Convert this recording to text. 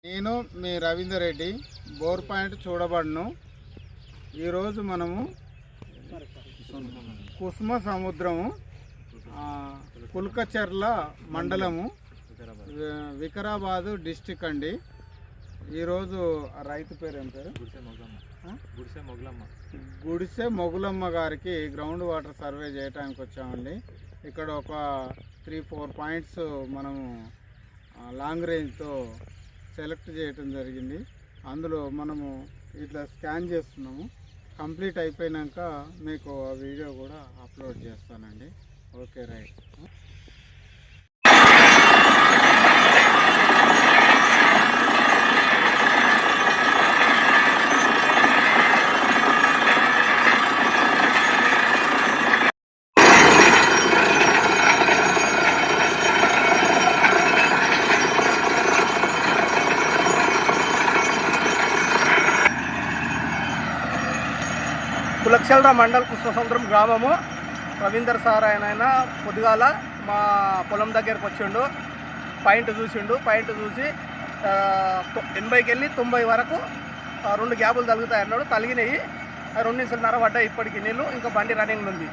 నేను మీ Ravinder Reddy, bore point చూడబడను. ఈరోజు మనము కుసుమ సముద్రము, కుల్కచర్ల మండలము, వికారాబాదు డిస్టిక్ అండి. ఈరోజు రైతు పేరు ఏం పేరు? గుడిసె మొగులమ్మ గారికి గ్రౌండ్ వాటర్ సర్వే చేయడానికి వచ్చామండి. ఇక్కడ ఒక 3-4 పాయింట్స్ మనము లాంగ్ రేంజ్తో సెలెక్ట్ చేయటం జరిగింది. అందులో మనము ఇట్లా స్కాన్ చేస్తున్నాము. కంప్లీట్ అయిపోయినాక మీకు ఆ వీడియో కూడా అప్లోడ్ చేస్తానండి. Okay, right. కులక్షల్ర మండల్ కుసుమ సముద్రం గ్రామము. రవీందర్ సార్ ఆయన పొద్దుగాల మా పొలం దగ్గరకు వచ్చిండు. పాయింట్ చూసి 80కి వెళ్ళి 90 వరకు 2 గ్యాపులు తగులుతాయి అన్నాడు. తలిగినాయి. 2 నిమిషాలన్నర పడ్డాయి ఇప్పటికి నీళ్ళు. ఇంకా బండి రన్నింగ్ ఉంది.